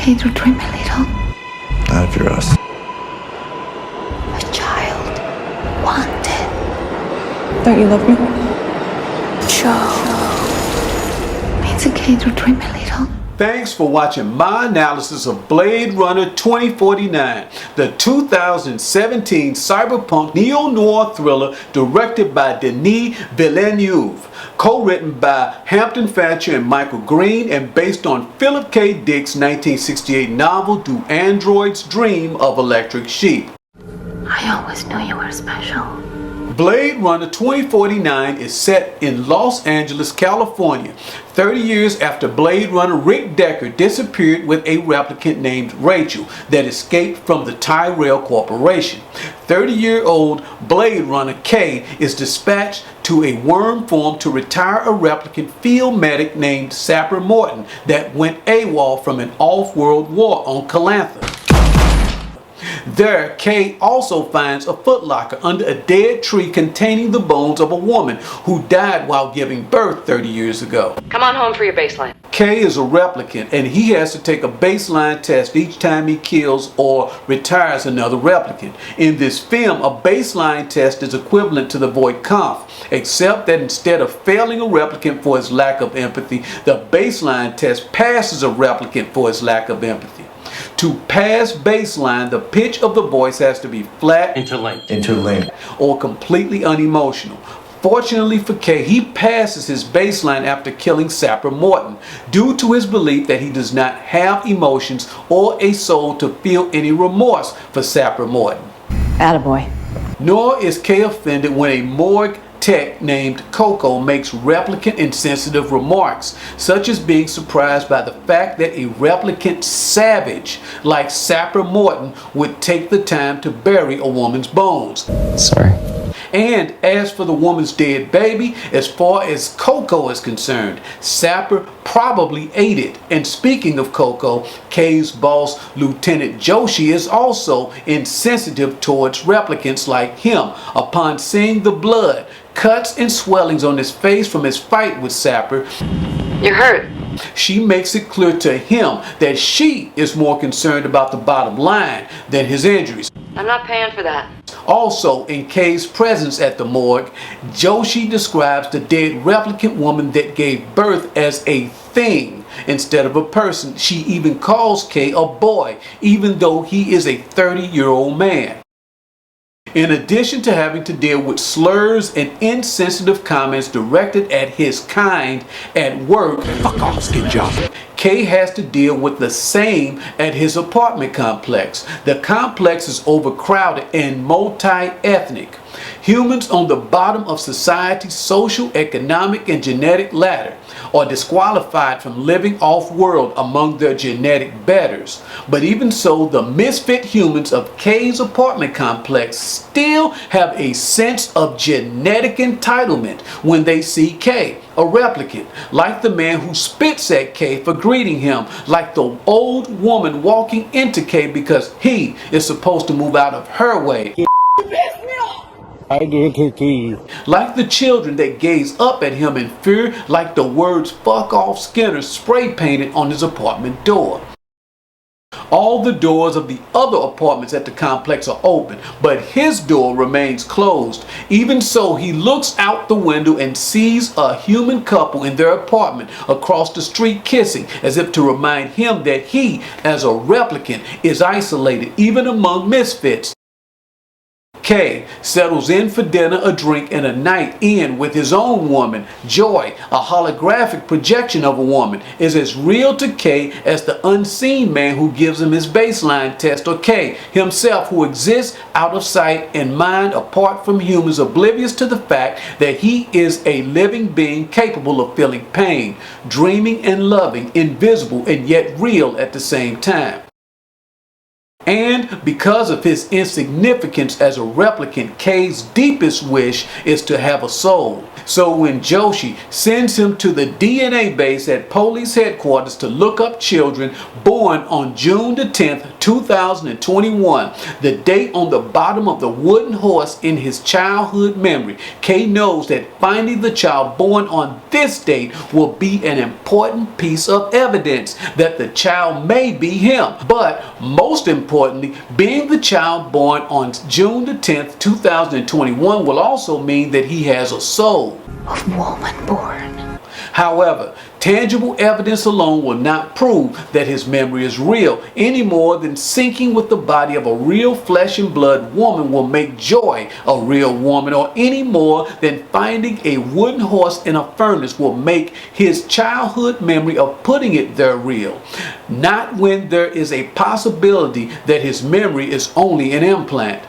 okay to dream a little? Not if you're us. A child wanted. Don't you love me? Joe. It's okay to dream a little. Thanks for watching my analysis of Blade Runner 2049, the 2017 cyberpunk neo-noir thriller directed by Denis Villeneuve, co-written by Hampton Fancher and Michael Green, and based on Phillip K. Dick's 1968 novel Do Androids Dream of Electric Sheep. I always knew you were special. Blade Runner 2049 is set in Los Angeles, California, 30 years after Blade Runner Rick Deckard disappeared with a replicant named Rachael that escaped from the Tyrell Corporation. 30-year-old Blade Runner K is dispatched to a worm form to retire a replicant field medic named Sapper Morton that went AWOL from an off-world war on Calantha. There, Kay also finds a footlocker under a dead tree containing the bones of a woman who died while giving birth 30 years ago. Come on home for your baseline. Kay is a replicant and he has to take a baseline test each time he kills or retires another replicant. In this film, a baseline test is equivalent to the Voight-Kampff, except that instead of failing a replicant for his lack of empathy, the baseline test passes a replicant for his lack of empathy. To pass baseline, the pitch of the voice has to be flat, Interlinked. or completely unemotional. Fortunately for Kay, he passes his baseline after killing Sapper Morton due to his belief that he does not have emotions or a soul to feel any remorse for Sapper Morton. Attaboy. Nor is Kay offended when a morgue tech named Coco makes replicant insensitive remarks, such as being surprised by the fact that a replicant savage like Sapper Morton would take the time to bury a woman's bones. Sorry. And as for the woman's dead baby, as far as Coco is concerned, Sapper probably ate it. And speaking of Coco, Kay's boss, Lieutenant Joshi, is also insensitive towards replicants like him. Upon seeing the blood, cuts and swellings on his face from his fight with Sapper, You're hurt. she makes it clear to him that she is more concerned about the bottom line than his injuries. I'm not paying for that. Also, in Kay's presence at the morgue, Joshi describes the dead replicant woman that gave birth as a thing instead of a person. She even calls Kay a boy, even though he is a 30-year-old man. In addition to having to deal with slurs and insensitive comments directed at his kind at work, fuck off, skin job, Kay has to deal with the same at his apartment complex. The complex is overcrowded and multi-ethnic. Humans on the bottom of society's social, economic, and genetic ladder are disqualified from living off-world among their genetic betters. But even so, the misfit humans of Kay's apartment complex still have a sense of genetic entitlement when they see Kay, a replicant, like the man who spits at Kay for greeting him, like the old woman walking into Kay because he is supposed to move out of her way. Like the children that gaze up at him in fear, like the words "fuck off Skinner" spray painted on his apartment door. All the doors of the other apartments at the complex are open, but his door remains closed. Even so, he looks out the window and sees a human couple in their apartment across the street kissing, as if to remind him that he, as a replicant, is isolated even among misfits. Kay settles in for dinner, a drink, and a night in with his own woman. Joy, a holographic projection of a woman, is as real to Kay as the unseen man who gives him his baseline test, or Kay himself, who exists out of sight and mind apart from humans, oblivious to the fact that he is a living being capable of feeling pain, dreaming and loving, invisible and yet real at the same time. And because of his insignificance as a replicant, Kay's deepest wish is to have a soul. So when Joshi sends him to the DNA base at police headquarters to look up children born on June the 10th, 2021, the date on the bottom of the wooden horse in his childhood memory. Kay knows that finding the child born on this date will be an important piece of evidence that the child may be him. But most importantly, being the child born on June the 10th, 2021 will also mean that he has a soul. Of woman born. However, tangible evidence alone will not prove that his memory is real, any more than syncing with the body of a real flesh and blood woman will make Joy a real woman, or any more than finding a wooden horse in a furnace will make his childhood memory of putting it there real. Not when there is a possibility that his memory is only an implant.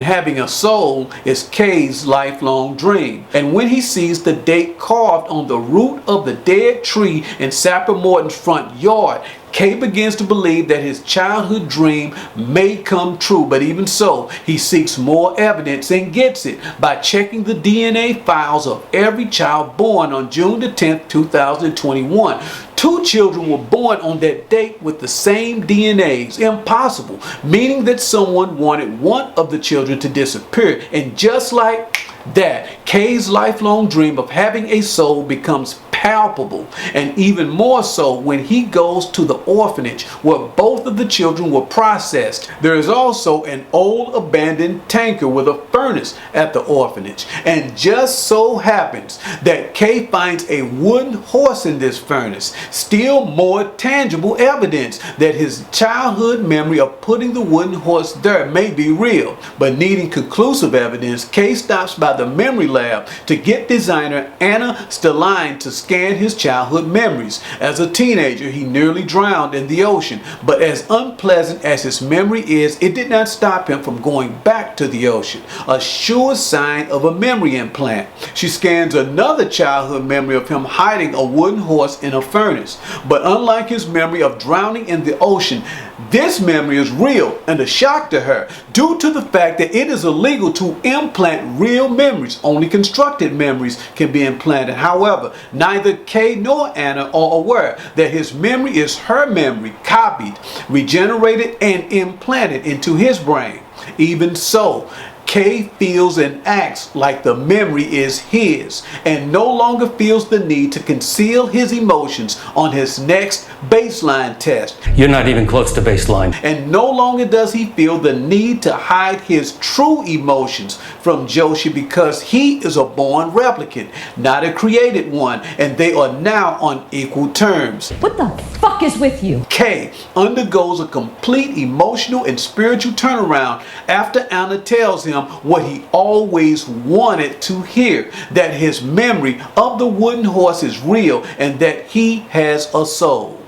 Having a soul is Kay's lifelong dream. And when he sees the date carved on the root of the dead tree in Sapper Morton's front yard, Kay begins to believe that his childhood dream may come true. But even so, he seeks more evidence and gets it by checking the DNA files of every child born on June the 10th, 2021. 2 children were born on that date with the same DNAs. Impossible, meaning that someone wanted one of the children to disappear. And just like that, Kay's lifelong dream of having a soul becomes palpable, and even more so when he goes to the orphanage where both of the children were processed. There is also an old abandoned tanker with a furnace at the orphanage, and just so happens that Kay finds a wooden horse in this furnace. Still more tangible evidence that his childhood memory of putting the wooden horse there may be real. But needing conclusive evidence, Kay stops by the memory lab to get designer Anna Steline to scan his childhood memories. As a teenager, he nearly drowned in the ocean, but as unpleasant as his memory is, it did not stop him from going back to the ocean, a sure sign of a memory implant. She scans another childhood memory of him hiding a wooden horse in a furnace, but unlike his memory of drowning in the ocean, this memory is real and a shock to her due to the fact that it is illegal to implant real memories. Only constructed memories can be implanted. However, neither Kay nor Anna are aware that his memory is her memory, copied, regenerated, and implanted into his brain. Even so, Kay feels and acts like the memory is his, and no longer feels the need to conceal his emotions on his next baseline test. You're not even close to baseline. And no longer does he feel the need to hide his true emotions from Joshi, because he is a born replicant, not a created one, and they are now on equal terms. What the fuck is with you? Kay undergoes a complete emotional and spiritual turnaround after Anna tells him what he always wanted to hear, that his memory of the wooden horse is real and that he has a soul.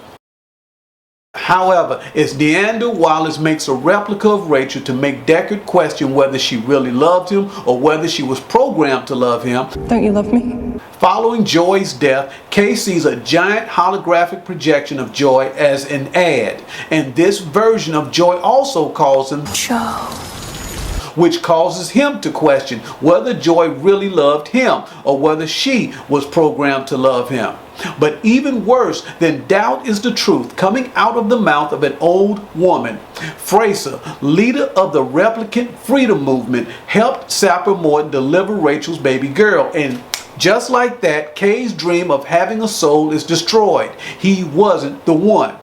However, as Niander Wallace makes a replica of Rachael to make Deckard question whether she really loved him or whether she was programmed to love him. Don't you love me? Following Joy's death, Kay sees a giant holographic projection of Joy as an ad, and this version of Joy also calls him Joe. which causes him to question whether Joy really loved him or whether she was programmed to love him. But even worse than doubt is the truth coming out of the mouth of an old woman. Fraser, leader of the replicant freedom movement, helped Sapper Morton deliver Rachel's baby girl, and just like that, Kay's dream of having a soul is destroyed. He wasn't the one.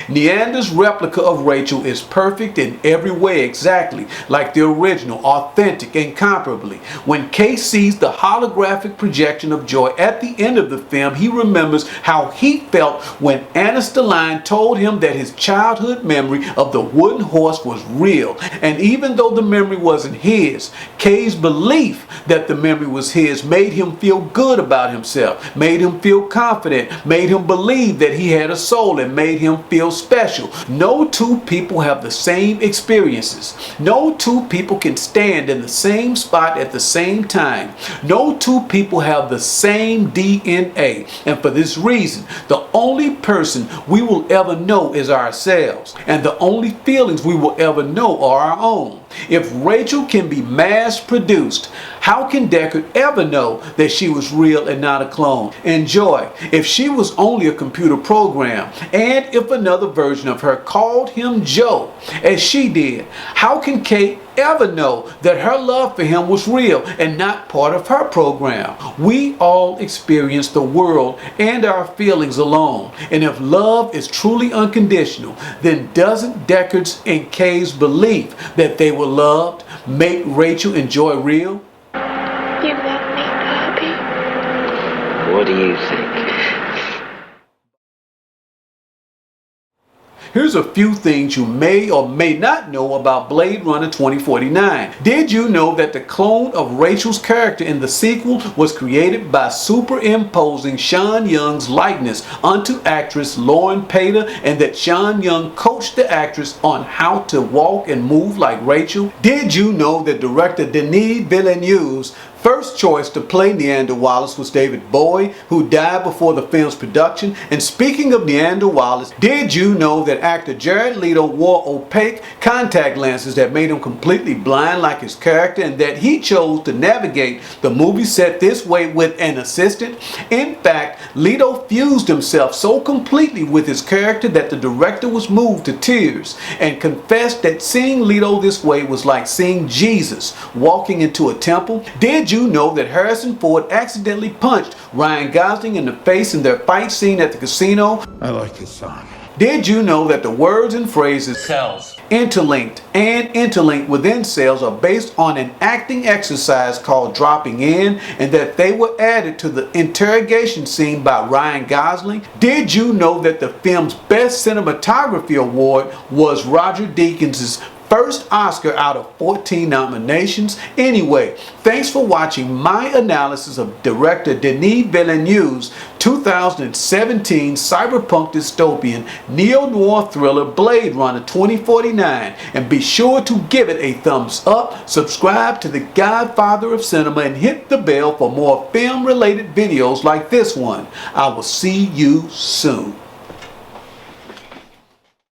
Niander's replica of Rachael is perfect in every way, exactly like the original, authentic, incomparably. When Kay sees the holographic projection of Joy at the end of the film, he remembers how he felt when Anna Steline told him that his childhood memory of the wooden horse was real. And even though the memory wasn't his, Kay's belief that the memory was his made him feel good about himself, made him feel confident, made him believe that he had a soul, and made him feel special. No two people have the same experiences. No two people can stand in the same spot at the same time. No two people have the same DNA. And for this reason, the only person we will ever know is ourselves. And the only feelings we will ever know are our own. If Rachael can be mass produced, how can Deckard ever know that she was real and not a clone? And Joy, if she was only a computer program, and if another version of her called him Joe, as she did, how can Kate ever know that her love for him was real and not part of her program? We all experience the world and our feelings alone. And if love is truly unconditional, then doesn't Deckard's and Kay's belief that they were loved make Rachael and Joy real? You love me, Bobby. What do you think? Here's a few things you may or may not know about Blade Runner 2049. Did you know that the clone of Rachael's character in the sequel was created by superimposing Sean Young's likeness onto actress Lauren Pater, and that Sean Young coached the actress on how to walk and move like Rachael? Did you know that director Denis Villeneuve's first choice to play Niander Wallace was David Bowie, who died before the film's production? And speaking of Niander Wallace, did you know that actor Jared Leto wore opaque contact lenses that made him completely blind like his character, and that he chose to navigate the movie set this way with an assistant? In fact, Leto fused himself so completely with his character that the director was moved to tears and confessed that seeing Leto this way was like seeing Jesus walking into a temple. Did you know that Harrison Ford accidentally punched Ryan Gosling in the face in their fight scene at the casino? I like this song. Did you know that the words and phrases Cells. interlinked and interlinked within cells are based on an acting exercise called dropping in, and that they were added to the interrogation scene by Ryan Gosling? Did you know that the film's best cinematography award was Roger Deakins' first Oscar out of 14 nominations? Anyway, thanks for watching my analysis of director Denis Villeneuve's 2017 cyberpunk dystopian neo-noir thriller Blade Runner 2049, and be sure to give it a thumbs up, subscribe to the Godfather of Cinema, and hit the bell for more film related videos like this one. I will see you soon.